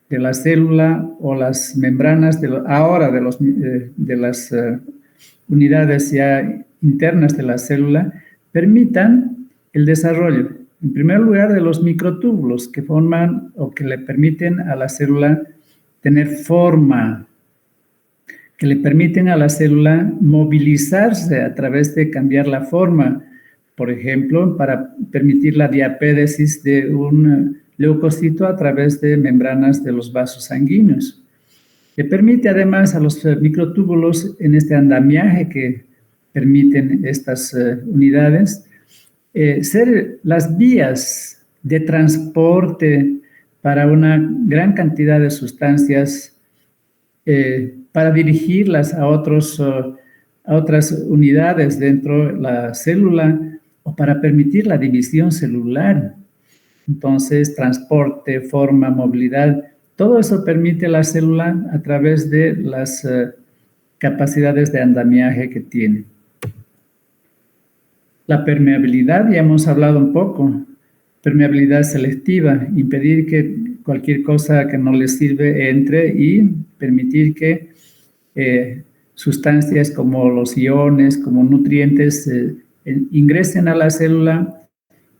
de la célula o las membranas de las unidades ya internas de la célula permitan el desarrollo, en primer lugar, de los microtúbulos que forman o que le permiten a la célula tener forma, que le permiten a la célula movilizarse a través de cambiar la forma, por ejemplo, para permitir la diapédesis de un leucocito a través de membranas de los vasos sanguíneos. Le permite además a los microtúbulos en este andamiaje que permiten estas unidades ser las vías de transporte para una gran cantidad de sustancias para dirigirlas a otras unidades dentro de la célula o para permitir la división celular. Entonces, transporte, forma, movilidad, todo eso permite la célula a través de las capacidades de andamiaje que tiene. La permeabilidad, ya hemos hablado un poco, permeabilidad selectiva, impedir que cualquier cosa que no le sirve entre y permitir que sustancias como los iones, como nutrientes, ingresen a la célula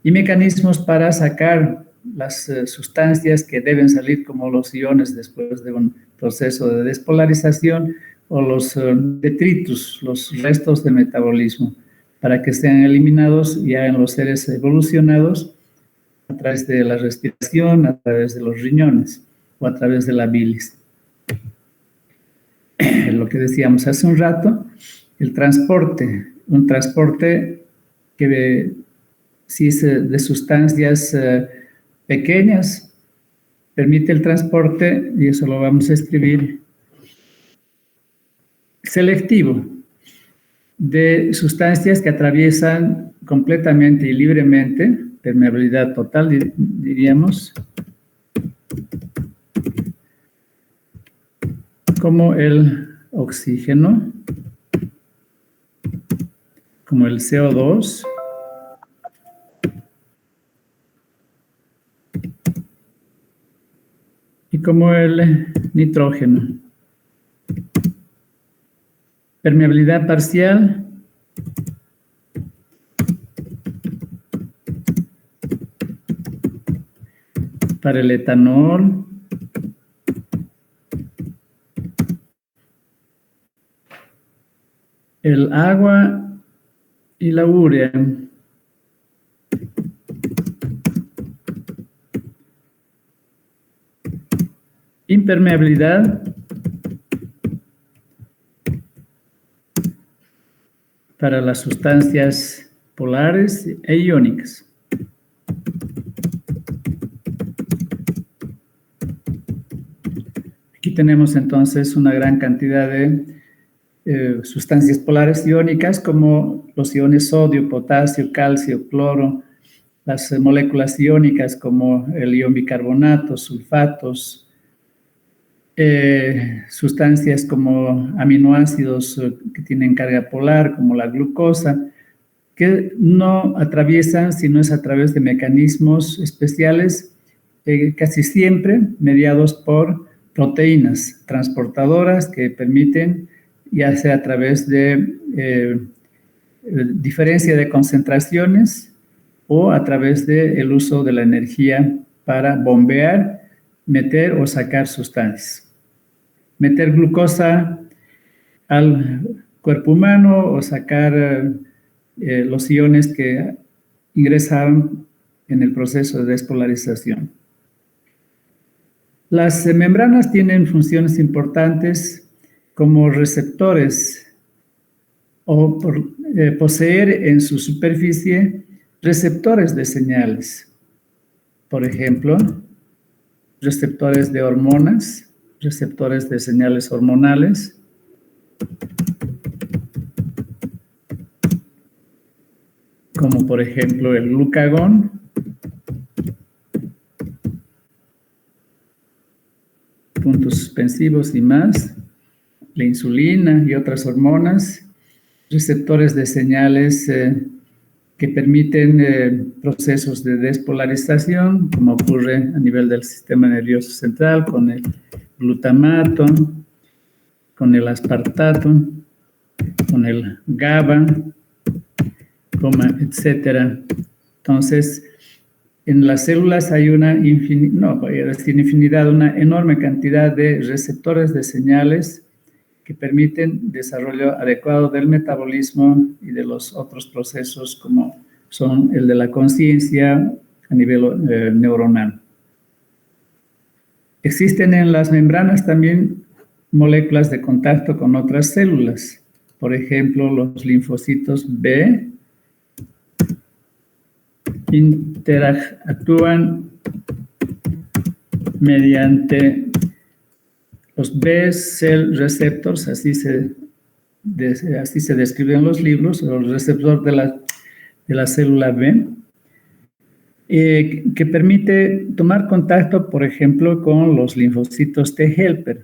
y mecanismos para sacar las sustancias que deben salir, como los iones después de un proceso de despolarización, o los detritus, los restos del metabolismo, para que sean eliminados ya en los seres evolucionados a través de la respiración, a través de los riñones o a través de la bilis. Lo que decíamos hace un rato, el transporte, un transporte que si es de sustancias pequeñas, permite el transporte, y eso lo vamos a escribir, selectivo, de sustancias que atraviesan completamente y libremente, permeabilidad total, diríamos, como el oxígeno, como el CO2, y como el nitrógeno. Permeabilidad parcial, para el etanol, el agua y la urea. Impermeabilidad para las sustancias polares e iónicas. Aquí tenemos entonces una gran cantidad de sustancias polares iónicas, como los iones sodio, potasio, calcio, cloro, las moléculas iónicas como el ion bicarbonato, sulfatos, sustancias como aminoácidos que tienen carga polar, como la glucosa, que no atraviesan, sino es a través de mecanismos especiales, casi siempre mediados por proteínas transportadoras que permiten, ya sea a través de diferencia de concentraciones o a través del uso de la energía para bombear, meter o sacar sustancias. Meter glucosa al cuerpo humano o sacar los iones que ingresaron en el proceso de despolarización. Las membranas tienen funciones importantes como receptores o por poseer en su superficie receptores de señales. Por ejemplo, receptores de hormonas, receptores de señales hormonales, como por ejemplo el glucagón, puntos suspensivos y más, la insulina y otras hormonas, receptores de señales que permiten procesos de despolarización, como ocurre a nivel del sistema nervioso central, con el glutamato, con el aspartato, con el GABA, etcétera. Entonces, en las células hay una infinidad, una enorme cantidad de receptores de señales que permiten desarrollo adecuado del metabolismo y de los otros procesos como son el de la conciencia a nivel neuronal. Existen en las membranas también moléculas de contacto con otras células. Por ejemplo, los linfocitos B interactúan mediante los B-cell receptors, así se describen los libros, el receptor de la célula B, que permite tomar contacto, por ejemplo, con los linfocitos T helper.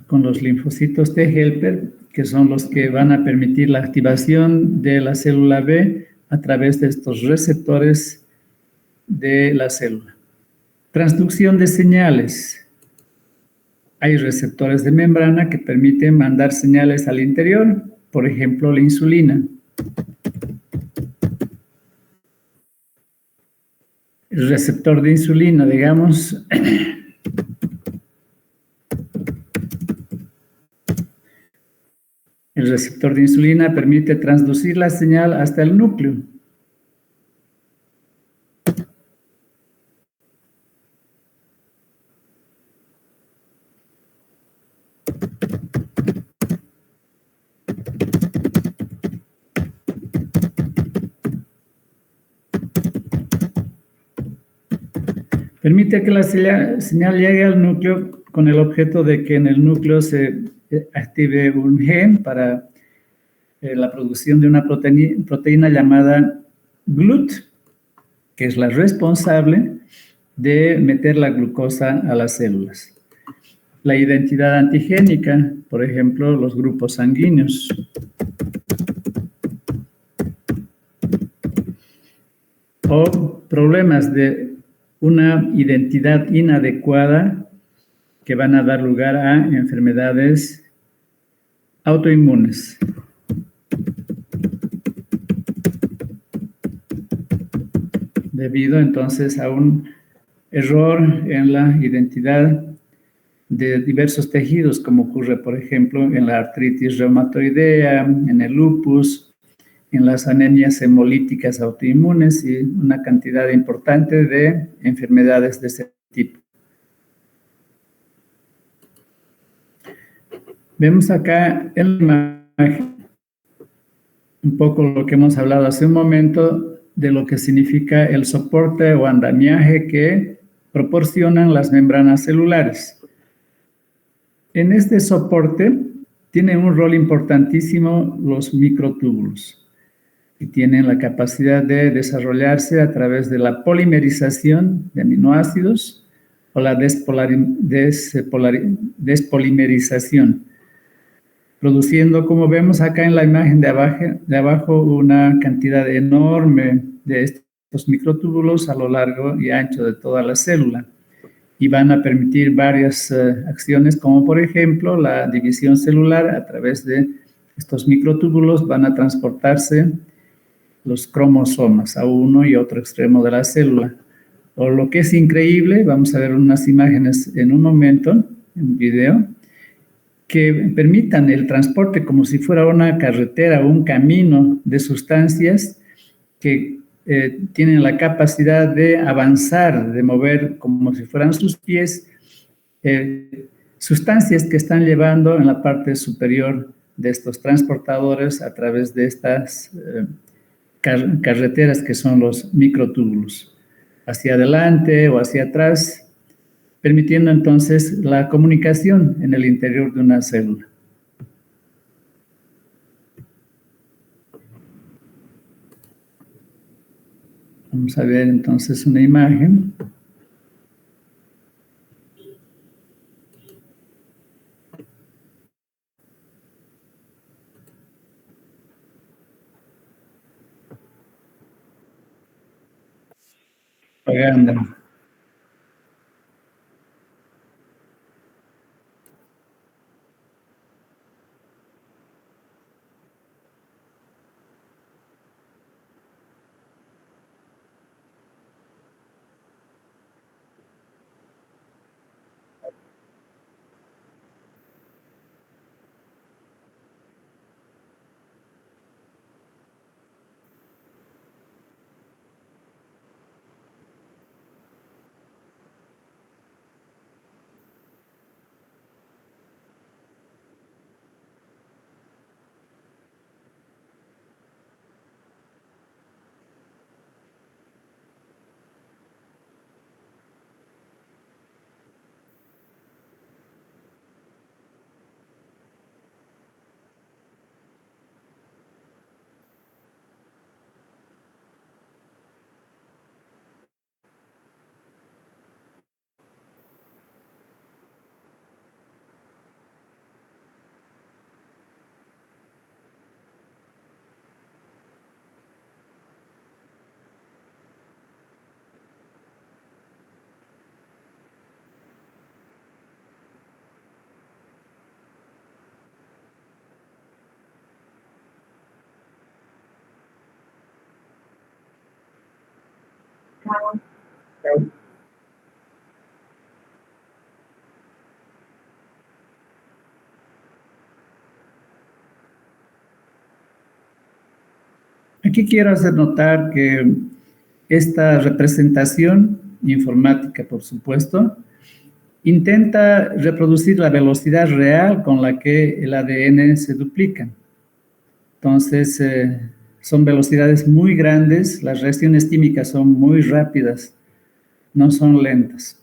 Con los linfocitos T helper, que son los que van a permitir la activación de la célula B a través de estos receptores de la célula. Transducción de señales. Hay receptores de membrana que permiten mandar señales al interior, por ejemplo, la insulina. El receptor de insulina, digamos, el receptor de insulina permite transducir la señal hasta el núcleo. Permite que la señal llegue al núcleo con el objeto de que en el núcleo se active un gen para la producción de una proteína llamada GLUT, que es la responsable de meter la glucosa a las células. La identidad antigénica, por ejemplo, los grupos sanguíneos. O problemas de una identidad inadecuada que van a dar lugar a enfermedades autoinmunes. Debido entonces a un error en la identidad de diversos tejidos, como ocurre, por ejemplo, en la artritis reumatoidea, en el lupus, en las anemias hemolíticas autoinmunes y una cantidad importante de enfermedades de ese tipo. Vemos acá en la imagen un poco lo que hemos hablado hace un momento de lo que significa el soporte o andamiaje que proporcionan las membranas celulares. En este soporte tienen un rol importantísimo los microtúbulos, que tienen la capacidad de desarrollarse a través de la polimerización de aminoácidos o la despolimerización, produciendo, como vemos acá en la imagen de abajo, una cantidad enorme de estos microtúbulos a lo largo y ancho de toda la célula. Y van a permitir varias acciones, como por ejemplo la división celular. A través de estos microtúbulos van a transportarse los cromosomas a uno y otro extremo de la célula. O lo que es increíble, vamos a ver unas imágenes en un momento, en un video, que permitan el transporte como si fuera una carretera o un camino de sustancias que tienen la capacidad de avanzar, de mover como si fueran sus pies, sustancias que están llevando en la parte superior de estos transportadores a través de estas carreteras que son los microtúbulos, hacia adelante o hacia atrás, permitiendo entonces la comunicación en el interior de una célula. Vamos a ver entonces una imagen. propaganda. Aquí quiero hacer notar que esta representación informática, por supuesto, intenta reproducir la velocidad real con la que el ADN se duplica. Entonces, son velocidades muy grandes, las reacciones químicas son muy rápidas, no son lentas.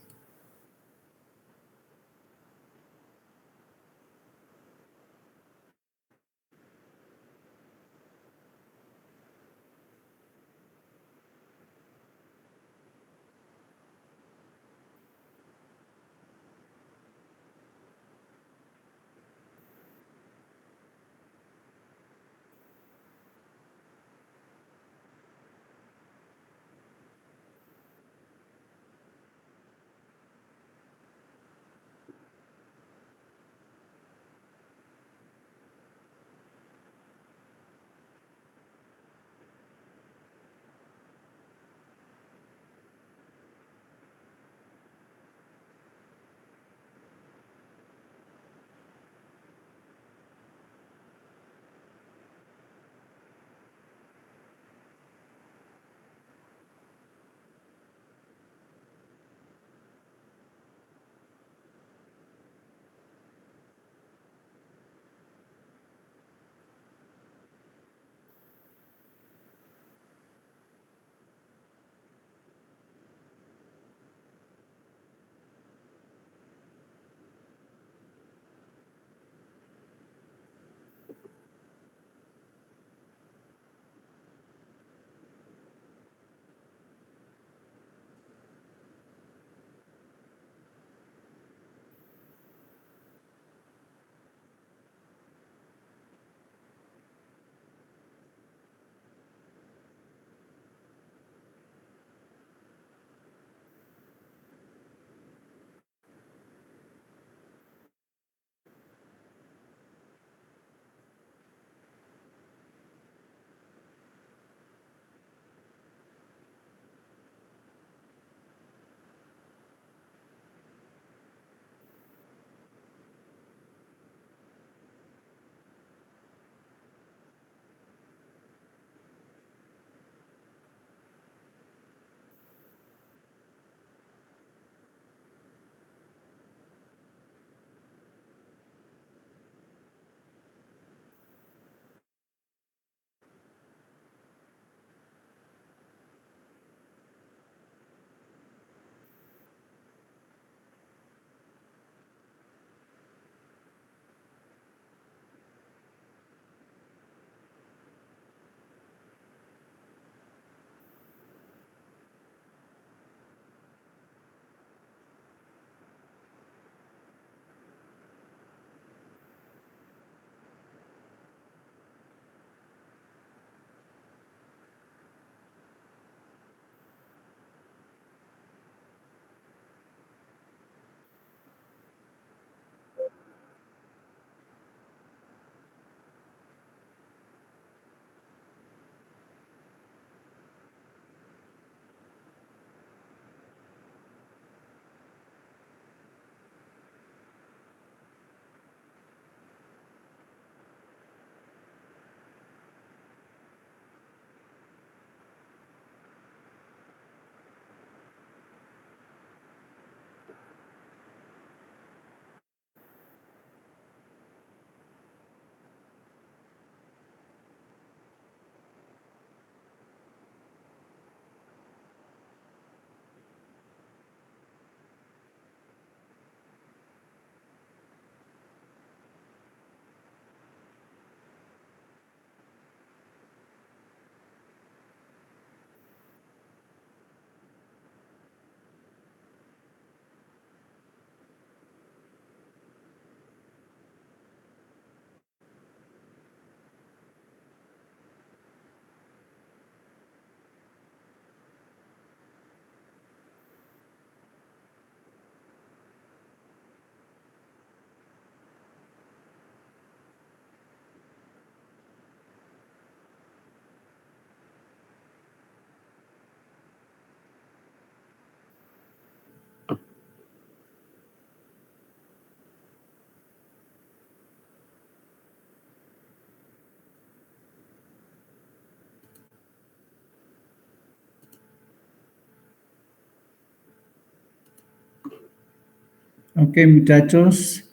Ok, muchachos.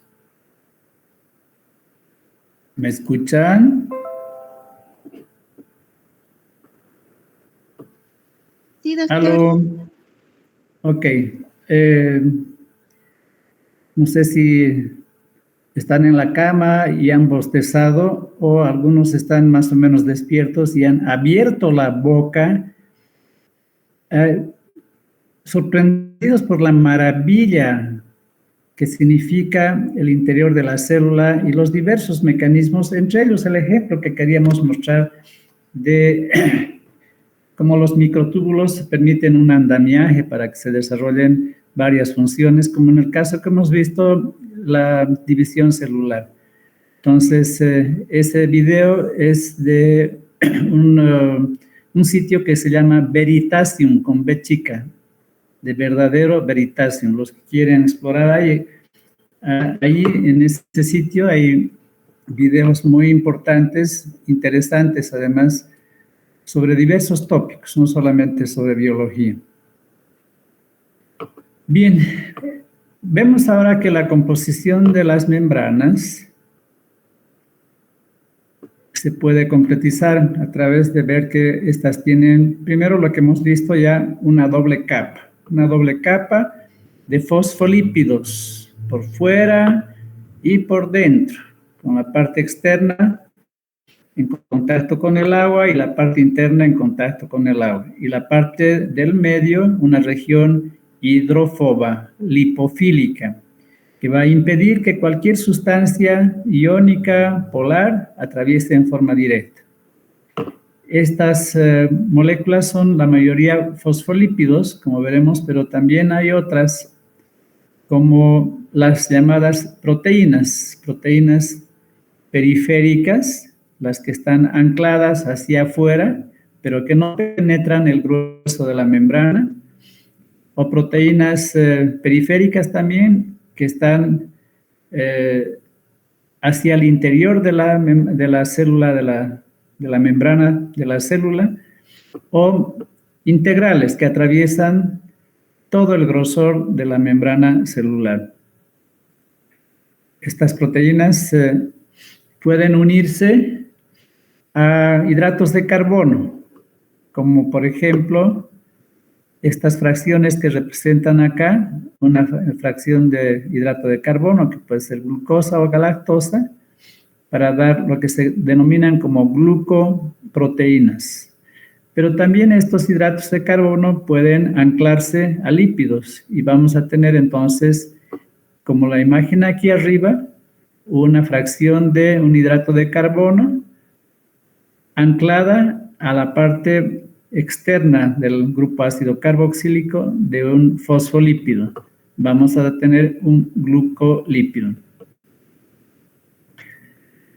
¿Me escuchan? Sí, doctor. Aló. Ok. No sé si están en la cama y han bostezado o algunos están más o menos despiertos y han abierto la boca, sorprendidos por la maravilla que significa el interior de la célula y los diversos mecanismos, entre ellos el ejemplo que queríamos mostrar de cómo los microtúbulos permiten un andamiaje para que se desarrollen varias funciones, como en el caso que hemos visto, la división celular. Entonces, ese video es de un sitio que se llama Veritasium, con B chica, de verdadero Veritasium. Los que quieren explorar ahí en este sitio hay videos muy importantes, interesantes además, sobre diversos tópicos, no solamente sobre biología. Bien, vemos ahora que la composición de las membranas se puede concretizar a través de ver que estas tienen, primero lo que hemos visto ya, una doble capa de fosfolípidos por fuera y por dentro, con la parte externa en contacto con el agua y la parte interna en contacto con el agua. Y la parte del medio, una región hidrófoba, lipofílica, que va a impedir que cualquier sustancia iónica polar atraviese en forma directa. Estas moléculas son la mayoría fosfolípidos, como veremos, pero también hay otras como las llamadas proteínas periféricas, las que están ancladas hacia afuera, pero que no penetran el grueso de la membrana, o proteínas periféricas también, que están hacia el interior de la célula, de la membrana de la célula, o integrales que atraviesan todo el grosor de la membrana celular. Estas proteínas pueden unirse a hidratos de carbono, como por ejemplo estas fracciones que representan acá, una fracción de hidrato de carbono, que puede ser glucosa o galactosa, para dar lo que se denominan como glucoproteínas. Pero también estos hidratos de carbono pueden anclarse a lípidos y vamos a tener entonces, como la imagen aquí arriba, una fracción de un hidrato de carbono anclada a la parte externa del grupo ácido carboxílico de un fosfolípido. Vamos a tener un glucolípido.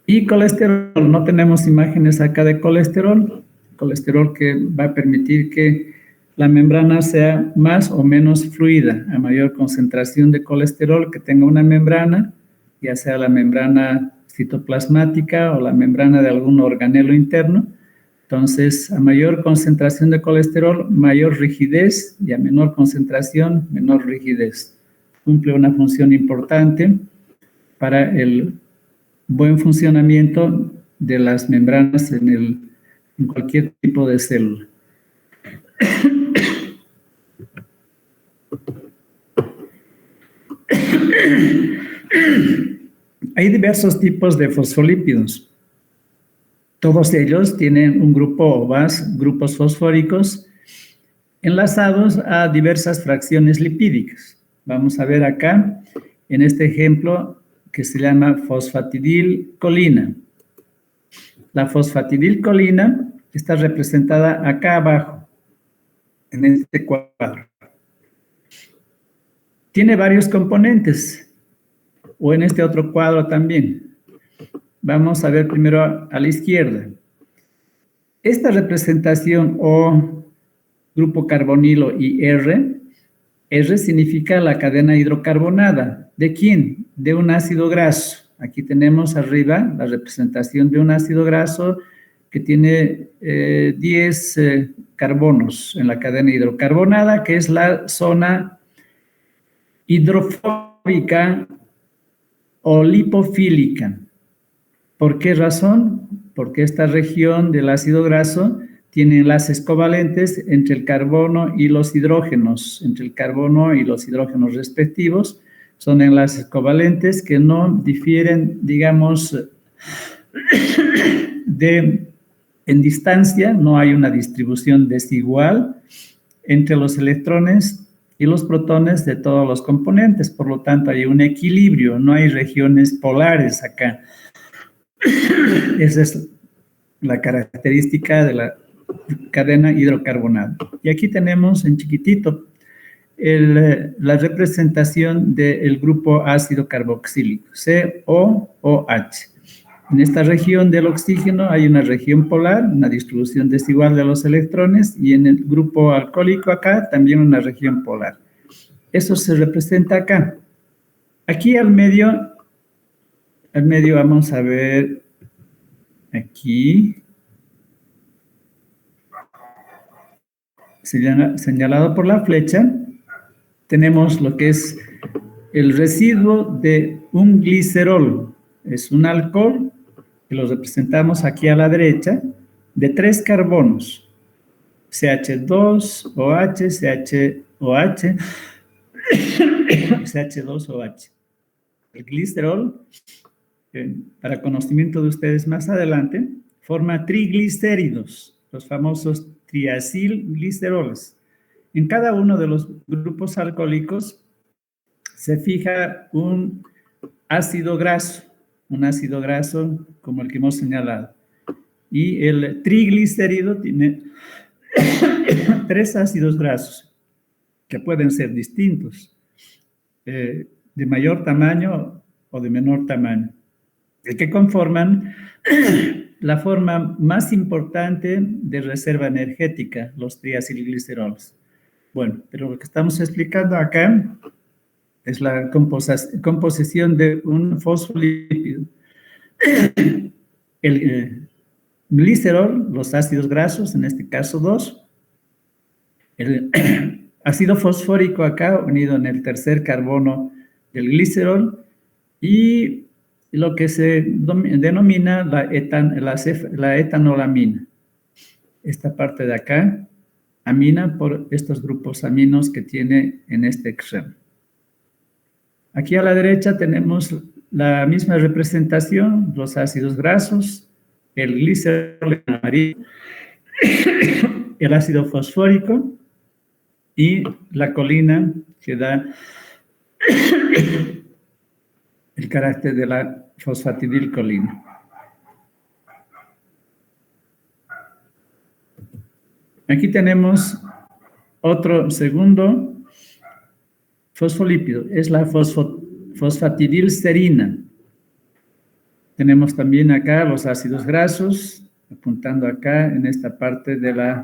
Y colesterol, no tenemos imágenes acá de colesterol que va a permitir que la membrana sea más o menos fluida. A mayor concentración de colesterol que tenga una membrana, ya sea la membrana citoplasmática o la membrana de algún organelo interno, entonces a mayor concentración de colesterol, mayor rigidez, y a menor concentración, menor rigidez. Cumple una función importante para el buen funcionamiento de las membranas en cualquier tipo de célula. Hay diversos tipos de fosfolípidos. Todos ellos tienen un grupo o más grupos fosfóricos enlazados a diversas fracciones lipídicas. Vamos a ver acá, en este ejemplo, que se llama fosfatidilcolina. La fosfatidilcolina está representada acá abajo, en este cuadro. Tiene varios componentes, o en este otro cuadro también. Vamos a ver primero a la izquierda. Esta representación O, grupo carbonilo y R significa la cadena hidrocarbonada. ¿De quién? De un ácido graso. Aquí tenemos arriba la representación de un ácido graso que tiene 10 carbonos en la cadena hidrocarbonada, que es la zona hidrofóbica hidrofóbica o lipofílica. ¿Por qué razón? Porque esta región del ácido graso tiene enlaces covalentes entre el carbono y los hidrógenos, respectivos. Son enlaces covalentes que no difieren, digamos, en distancia, no hay una distribución desigual entre los electrones y los protones de todos los componentes. Por lo tanto, hay un equilibrio, no hay regiones polares acá. Esa es la característica de la cadena hidrocarbonada. Y aquí tenemos en chiquitito la representación del grupo ácido carboxílico, COOH. En esta región del oxígeno hay una región polar, una distribución desigual de los electrones, y en el grupo alcohólico acá también una región polar. Eso se representa acá. Aquí al medio vamos a ver aquí, señalado por la flecha, tenemos lo que es el residuo de un glicerol. Es un alcohol que lo representamos aquí a la derecha, de 3 carbonos, CH2OH, CHOH, CH2OH. El glicerol, para conocimiento de ustedes más adelante, forma triglicéridos, los famosos triacilgliceroles. En cada uno de los grupos alcohólicos se fija un ácido graso como el que hemos señalado. Y el triglicérido tiene 3 ácidos grasos que pueden ser distintos, de mayor tamaño o de menor tamaño, que conforman la forma más importante de reserva energética, los triacilgliceroles. Bueno, pero lo que estamos explicando acá es la composición de un fosfolípido. El glicerol, los ácidos grasos, en este caso 2, el ácido fosfórico acá unido en el tercer carbono del glicerol, y lo que se denomina la etanolamina. Esta parte de acá, amina por estos grupos aminos que tiene en este extremo. Aquí a la derecha tenemos la misma representación, los ácidos grasos, el glicerol en amarillo, el ácido fosfórico y la colina que da el carácter de la fosfatidilcolina. Aquí tenemos otro segundo fosfolípido, es la fosfatidilserina. Tenemos también acá los ácidos grasos, apuntando acá en esta parte de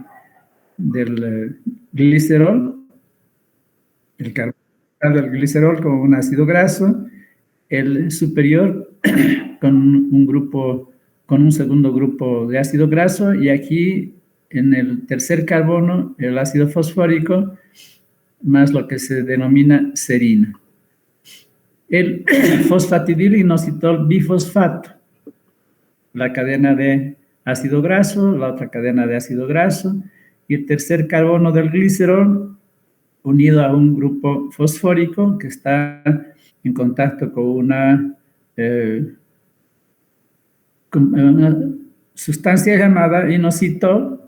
del glicerol, el carbonato del glicerol como un ácido graso, el superior con un segundo grupo de ácido graso, y aquí en el tercer carbono el ácido fosfórico más lo que se denomina serina. El fosfatidilinositol bifosfato, la cadena de ácido graso, la otra cadena de ácido graso, y el tercer carbono del glicerol unido a un grupo fosfórico que está en contacto con una sustancia llamada inositol,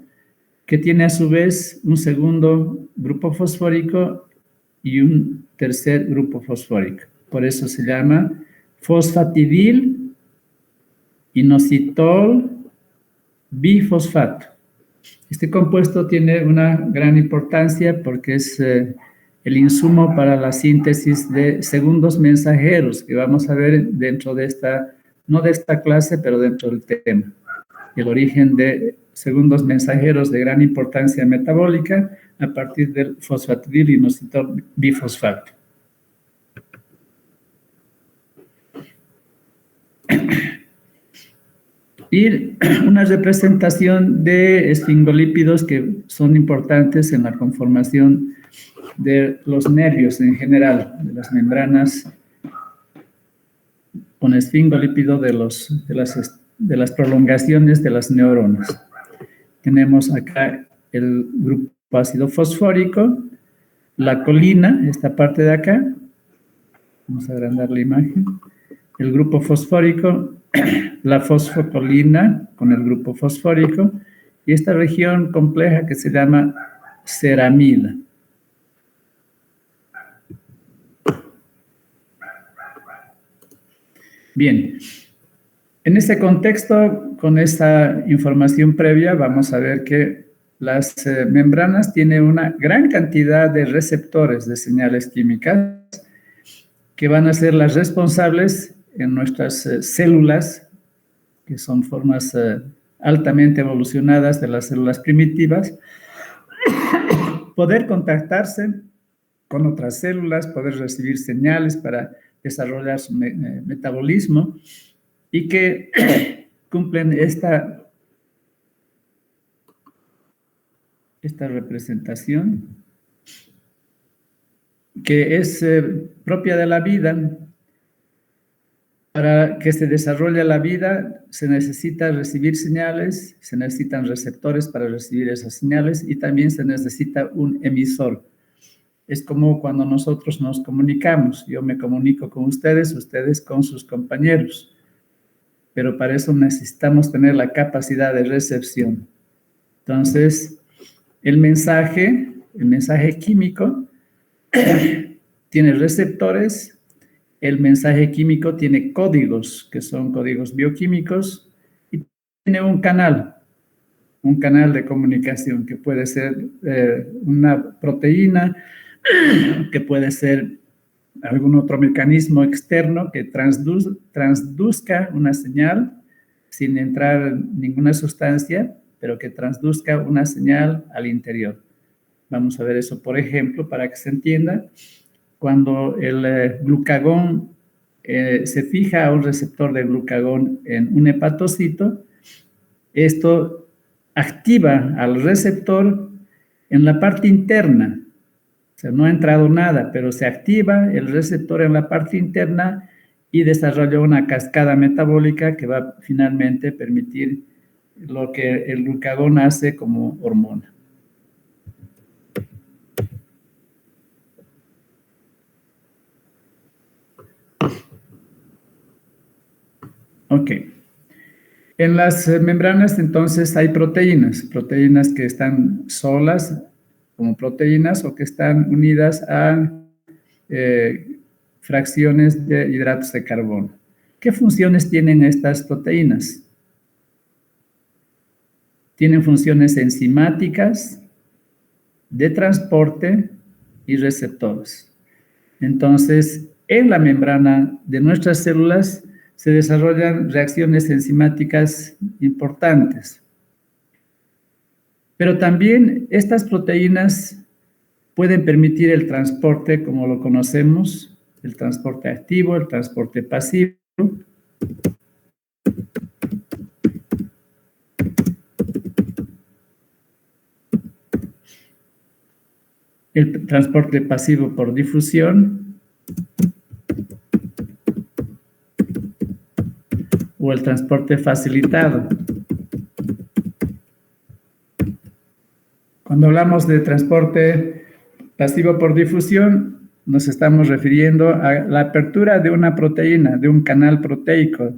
que tiene a su vez un segundo grupo fosfórico y un tercer grupo fosfórico. Por eso se llama fosfatidil inositol bifosfato. Este compuesto tiene una gran importancia porque es el insumo para la síntesis de segundos mensajeros que vamos a ver dentro de no de esta clase, pero dentro del tema. El origen de segundos mensajeros de gran importancia metabólica a partir del fosfatidilinositol bifosfato. Y una representación de esfingolípidos que son importantes en la conformación de los nervios en general, de las membranas un esfingolípido de las prolongaciones de las neuronas. Tenemos acá el grupo ácido fosfórico, la colina, esta parte de acá. Vamos a agrandar la imagen. El grupo fosfórico, la fosfocolina con el grupo fosfórico, y esta región compleja que se llama ceramida. Bien, en este contexto, con esta información previa, vamos a ver que las membranas tienen una gran cantidad de receptores de señales químicas que van a ser las responsables en nuestras células, que son formas altamente evolucionadas de las células primitivas, poder contactarse con otras células, poder recibir señales para desarrollar su metabolismo y que cumplen esta representación que es propia de la vida. Para que se desarrolle la vida se necesita recibir señales, se necesitan receptores para recibir esas señales y también se necesita un emisor. Es como cuando nosotros nos comunicamos. Yo me comunico con ustedes, ustedes con sus compañeros. Pero para eso necesitamos tener la capacidad de recepción. Entonces, el mensaje químico tiene receptores. El mensaje químico tiene códigos, que son códigos bioquímicos, y tiene un canal de comunicación, que puede ser una proteína, que puede ser algún otro mecanismo externo que transduzca una señal sin entrar ninguna sustancia, pero que transduzca una señal al interior. Vamos a ver eso, por ejemplo, para que se entienda. Cuando el glucagón se fija a un receptor de glucagón en un hepatocito, esto activa al receptor en la parte interna. O sea, no ha entrado nada, pero se activa el receptor en la parte interna y desarrolla una cascada metabólica que va finalmente a permitir lo que el glucagón hace como hormona. Ok. En las membranas, entonces, hay proteínas que están solas como proteínas o que están unidas a fracciones de hidratos de carbono. ¿Qué funciones tienen estas proteínas? Tienen funciones enzimáticas, de transporte y receptores. Entonces, en la membrana de nuestras células se desarrollan reacciones enzimáticas importantes. Pero también estas proteínas pueden permitir el transporte, como lo conocemos, el transporte activo, el transporte pasivo. El transporte pasivo por difusión o el transporte facilitado. Cuando hablamos de transporte pasivo por difusión, nos estamos refiriendo a la apertura de una proteína, de un canal proteico,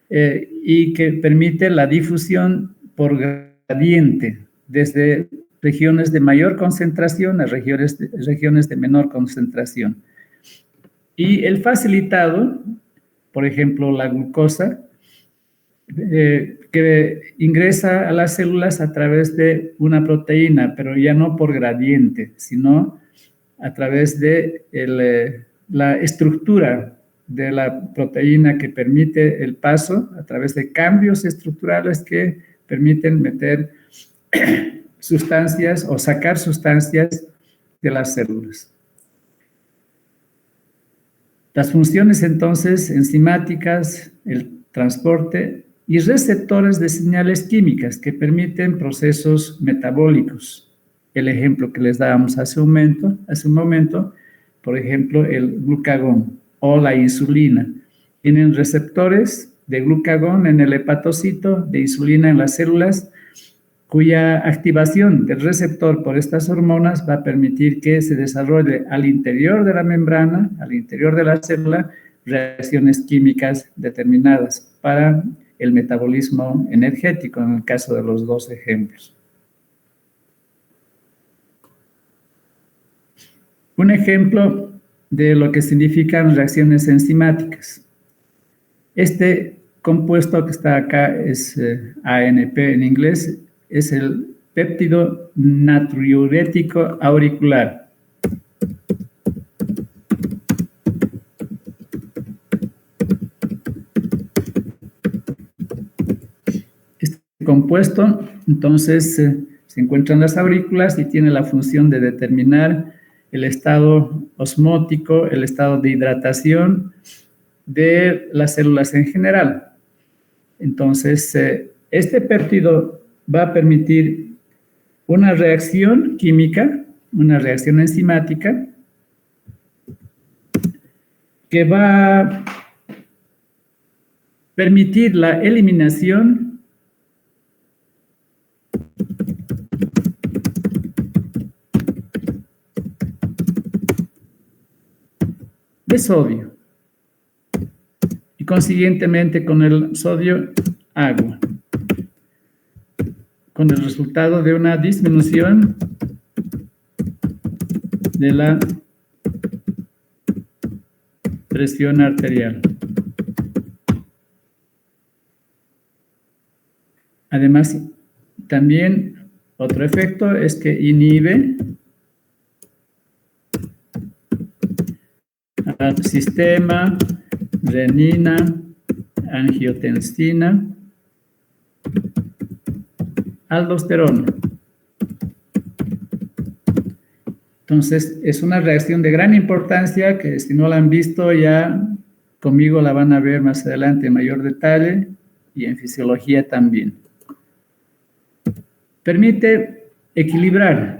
y que permite la difusión por gradiente, desde regiones de mayor concentración a regiones de menor concentración. Y el facilitado, por ejemplo, la glucosa, que ingresa a las células a través de una proteína, pero ya no por gradiente, sino a través de la estructura de la proteína que permite el paso, a través de cambios estructurales que permiten meter sustancias o sacar sustancias de las células. Las funciones entonces enzimáticas, el transporte y receptores de señales químicas que permiten procesos metabólicos. El ejemplo que les dábamos hace un momento, por ejemplo, el glucagón o la insulina. Tienen receptores de glucagón en el hepatocito, de insulina en las células, cuya activación del receptor por estas hormonas va a permitir que se desarrolle al interior de la membrana, al interior de la célula, reacciones químicas determinadas para el metabolismo energético, en el caso de los dos ejemplos. Un ejemplo de lo que significan reacciones enzimáticas. Este compuesto que está acá es ANP en inglés, es el péptido natriurético auricular. Este compuesto, entonces, se encuentra en las aurículas y tiene la función de determinar el estado osmótico, el estado de hidratación de las células en general. Entonces, este péptido va a permitir una reacción química, una reacción enzimática, que va a permitir la eliminación de sodio y consiguientemente con el sodio agua, con el resultado de una disminución de la presión arterial. Además, también otro efecto es que inhibe al sistema renina, angiotensina, aldosterona. Entonces, es una reacción de gran importancia que si no la han visto ya conmigo la van a ver más adelante en mayor detalle y en fisiología también. Permite equilibrar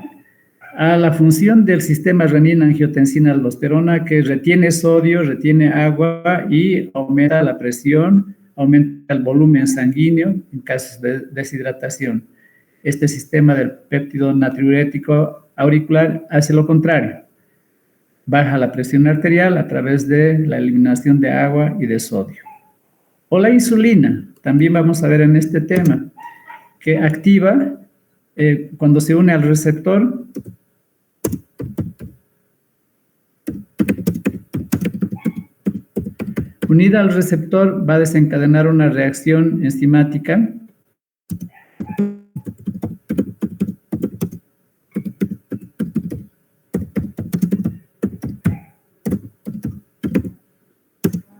a la función del sistema renina-angiotensina-aldosterona que retiene sodio, retiene agua y aumenta la presión, aumenta el volumen sanguíneo en casos de deshidratación. Este sistema del péptido natriurético auricular hace lo contrario. Baja la presión arterial a través de la eliminación de agua y de sodio. O la insulina, también vamos a ver en este tema, que activa cuando se une al receptor unida al receptor va a desencadenar una reacción enzimática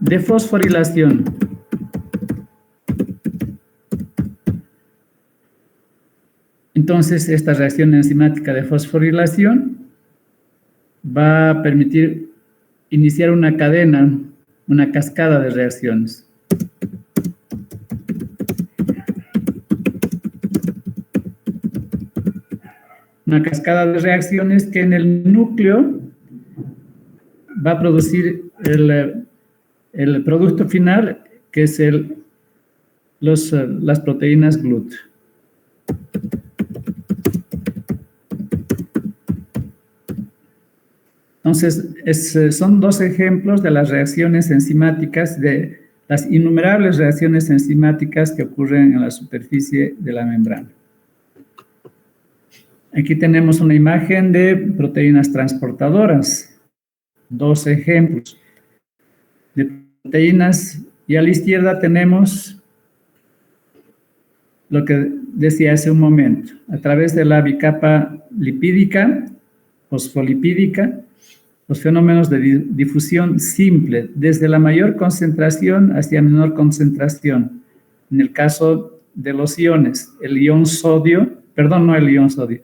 de fosforilación. Entonces, esta reacción enzimática de fosforilación va a permitir iniciar una cadena, una cascada de reacciones. Una cascada de reacciones que en el núcleo va a producir el producto final, que es las proteínas GLUT. Entonces, son dos ejemplos de las reacciones enzimáticas, de las innumerables reacciones enzimáticas que ocurren en la superficie de la membrana. Aquí tenemos una imagen de proteínas transportadoras, dos ejemplos de proteínas, y a la izquierda tenemos lo que decía hace un momento, a través de la bicapa lipídica, fosfolipídica, los fenómenos de difusión simple, desde la mayor concentración hacia menor concentración. En el caso de los iones, el ion sodio, perdón, no el ion sodio,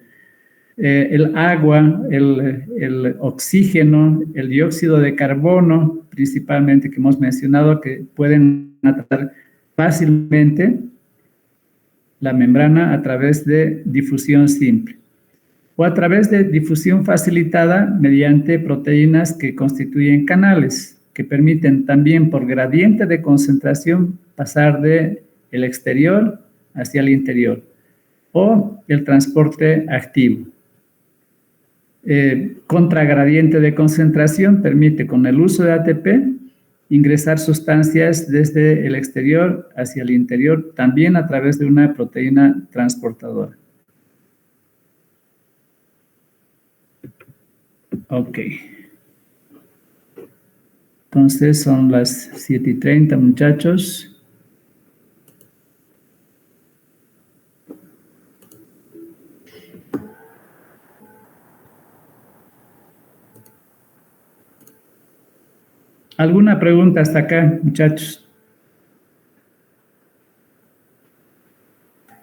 el agua, el oxígeno, el dióxido de carbono, principalmente, que hemos mencionado, que pueden atacar fácilmente la membrana a través de difusión simple o a través de difusión facilitada mediante proteínas que constituyen canales, que permiten también por gradiente de concentración pasar del exterior hacia el interior, o el transporte activo. Contragradiente de concentración permite con el uso de ATP ingresar sustancias desde el exterior hacia el interior, también a través de una proteína transportadora. Ok. Entonces son las 7:30, muchachos. ¿Alguna pregunta hasta acá, muchachos?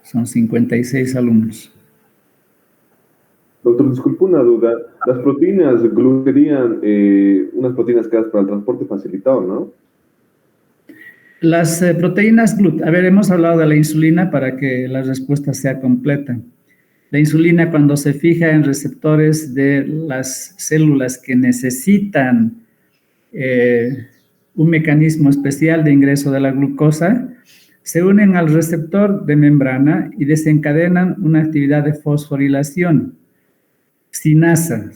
Son 56 alumnos. Doctor, disculpe una duda. Las proteínas GLUT serían unas proteínas creadas para el transporte facilitado, ¿no? Las proteínas GLUT, a ver, hemos hablado de la insulina para que la respuesta sea completa. La insulina, cuando se fija en receptores de las células que necesitan un mecanismo especial de ingreso de la glucosa, se unen al receptor de membrana y desencadenan una actividad de fosforilación. Sinasa,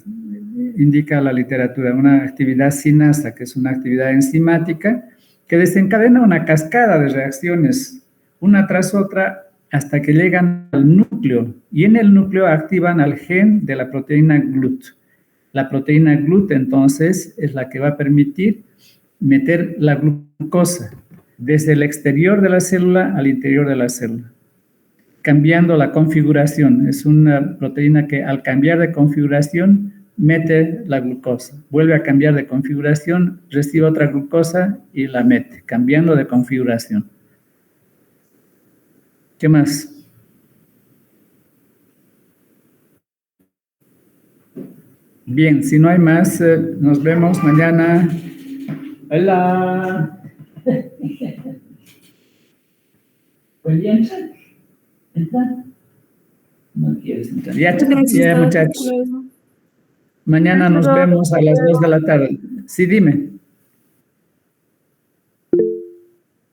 indica la literatura, una actividad sinasa, que es una actividad enzimática que desencadena una cascada de reacciones, una tras otra, hasta que llegan al núcleo, y en el núcleo activan al gen de la proteína GLUT. La proteína GLUT, entonces, es la que va a permitir meter la glucosa desde el exterior de la célula al interior de la célula, cambiando la configuración. Es una proteína que al cambiar de configuración mete la glucosa, vuelve a cambiar de configuración, recibe otra glucosa y la mete, cambiando de configuración. ¿Qué más? Bien, si no hay más, nos vemos mañana. Hola. ¿Puedes entrar? No quieres entrar. Ya, muchachos. Mañana nos vemos a las 2 de la tarde. Sí, dime.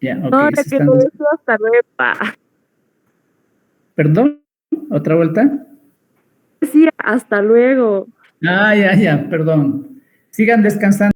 Ya, ok. No, que lo dejo hasta luego. ¿Perdón? ¿Otra vuelta? Sí, hasta luego. Ya, perdón. Sigan descansando.